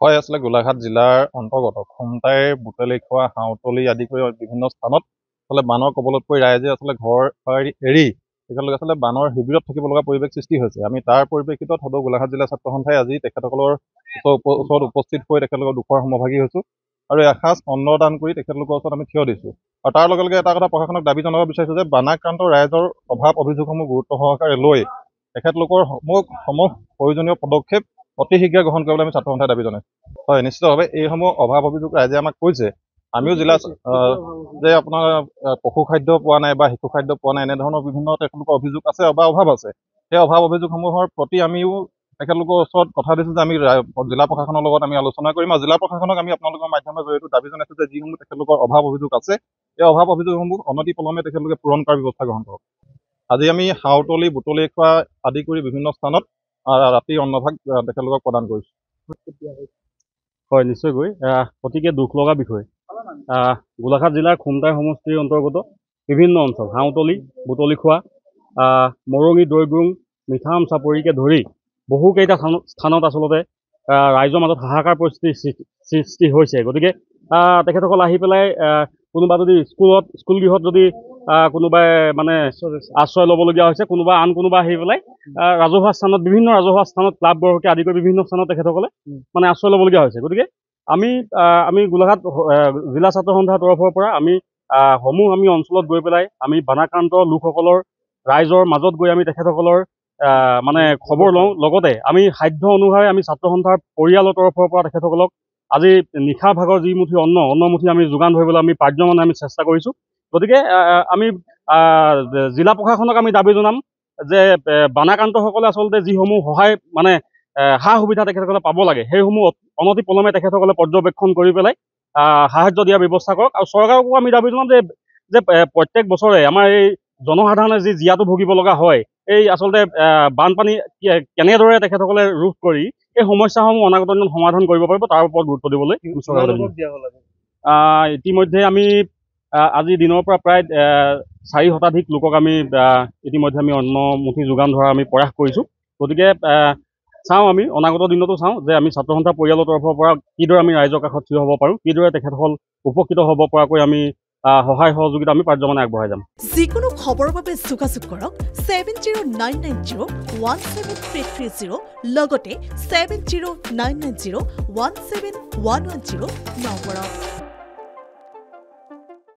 হয় আচলতে গোলাঘাট জিলাৰ অন্তৰ্গত খুমটাই বুটলিখোৱা হাউতলি আদি কৰি বিভিন্ন স্থানত আচলতে বানৰ কবলত পৰি ৰাইজে আচলতে ঘৰ এৰি তেখেতলোকে আচলতে বানৰ শিবিৰত থাকিব লগা পৰিৱেশ সৃষ্টি হৈছে। আমি তাৰ পৰিপ্ৰেক্ষিতত সদৌ গোলাঘাট জিলা ছাত্ৰ সন্থাই আজি তেখেতসকলৰ ওচৰত উপস্থিত হৈ তেখেতলোকৰ দুখৰ সমভাগী হৈছো আৰু এসাঁজ অন্ন দান কৰি তেখেতলোকৰ ওচৰত আমি থিয় দিছো। আৰু তাৰ লগে লগে এটা কথা প্ৰশাসনক দাবী জনাব বিচাৰিছো যে বানাক্ৰান্ত ৰাইজৰ অভাৱ অভিযোগসমূহ গুৰুত্ব সহকাৰে লৈ তেখেতলোকৰ সমূহ প্ৰয়োজনীয় পদক্ষেপ অতি শীঘ্ৰে গ্ৰহণ কৰিবলৈ আমি ছাত্ৰ সন্থাই দাবী জনাইছো। হয়, নিশ্চিতভাৱে এইসমূহ অভাৱ অভিযোগ ৰাইজে আমাক কৈছে। আমিও জিলা যে আপোনাৰ পশু খাদ্য পোৱা নাই বা শিশু খাদ্য পোৱা নাই এনেধৰণৰ বিভিন্ন তেখেতলোকৰ অভিযোগ আছে বা অভাৱ আছে। সেই অভাৱ অভিযোগসমূহৰ প্ৰতি আমিও তেখেতলোকৰ ওচৰত কথা দিছো যে আমি জিলা প্ৰশাসনৰ লগত আমি আলোচনা কৰিম আৰু জিলা প্ৰশাসনক আমি আপোনালোকৰ মাধ্যমৰ জৰিয়তে দাবী জনাইছো যে যিসমূহ তেখেতলোকৰ অভাৱ অভিযোগ আছে এই অভাৱ অভিযোগসমূহ অনতি পলমে তেখেতলোকে পূৰণ কৰাৰ ব্যৱস্থা গ্ৰহণ কৰক। আজি আমি হাউতলি বুটলিখোৱা আদি কৰি বিভিন্ন স্থানত ৰাতি অন্নভাগ তেখেতলোকক প্ৰদান কৰিছো। হয়, নিশ্চয়কৈ অতিকে দুখ লগা বিষয়। গোলাঘাট জিলাৰ খুমটাই সমষ্টিৰ অন্তৰ্গত বিভিন্ন অঞ্চল হাউতলি বুটলিখোৱা মৰঙি দৈগুং মিঠাম চাপৰিকে ধৰি বহুকেইটা স্থানত আচলতে ৰাইজৰ মাজত হাহাকাৰ পৰিস্থিতিৰ সৃষ্টি হৈছে। গতিকে তেখেতসকল আহি পেলাই কোনোবা যদি স্কুল গৃহত যদি কোনোবাই মানে আশ্ৰয় ল'বলগীয়া হৈছে, কোনোবা আহি পেলাই ৰাজহুৱা স্থানত বিভিন্ন ৰাজহুৱা স্থানত ক্লাব বৰহকে আদি কৰি বিভিন্ন স্থানত তেখেতসকলে মানে আশ্ৰয় ল'বলগীয়া হৈছে। গতিকে আমি গোলাঘাট জিলা ছাত্ৰ সন্থাৰ তৰফৰ পৰা আমি অঞ্চলত গৈ পেলাই আমি বানাক্ৰান্ত লোকসকলৰ ৰাইজৰ মাজত গৈ আমি তেখেতসকলৰ মানে খবৰ লওঁ। লগতে আমি সাধ্য অনুসাৰে আমি ছাত্ৰ সন্থাৰ পৰিয়ালৰ তৰফৰ পৰা তেখেতসকলক আজি নিশাৰ ভাগৰ যি মুঠি অন্নমুঠি আমি যোগান ধৰিবলৈ আমি পাৰ্যমানে আমি চেষ্টা কৰিছোঁ। গতিকে আমি জিলা প্ৰশাসনক আমি দাবী জনাম যে বানাক্ৰান্তসকলে আচলতে যিসমূহ সহায় মানে সা সুবিধা তেখেতসকলে পাব লাগে সেইসমূহ অনতি পলমে তেখেতসকলে পৰ্যবেক্ষণ কৰি পেলাই সাহায্য দিয়াৰ ব্যৱস্থা কৰক। আৰু চৰকাৰকো আমি দাবী জনাম যে প্ৰত্যেক বছৰে আমাৰ এই জনসাধাৰণে যি জীয়াতু ভুগিব লগা হয়, এই আচলতে বানপানী কেনেদৰে তেখেতসকলে ৰোধ কৰি এই সমস্যাসমূহ অনাগত দিনত সমাধান কৰিব পাৰিব তাৰ ওপৰত গুৰুত্ব দিবলৈ ইতিমধ্যে আমি আজি দিনৰ পৰা প্ৰায় 4 শতাধিক লোকক আমি ইতিমধ্যে আমি অন্নমুঠি যোগান ধৰাৰ আমি প্ৰয়াস কৰিছোঁ। গতিকে চাওঁ আমি অনাগত দিনতো চাওঁ যে আমি ছাত্ৰ সন্থাৰ পৰিয়ালৰ তৰফৰ পৰা কিদৰে আমি ৰাইজৰ কাষত থিয় হ'ব পাৰোঁ, কিদৰে তেখেতসকল উপকৃত হ'ব পৰাকৈ আমি সহায় সহযোগিতা আমি পাৰ্যমানে আগবঢ়াই যাম। যিকোনো খবৰৰ বাবে যোগাযোগ কৰক 7099017330 লগতে 7099017110 নম্বৰত।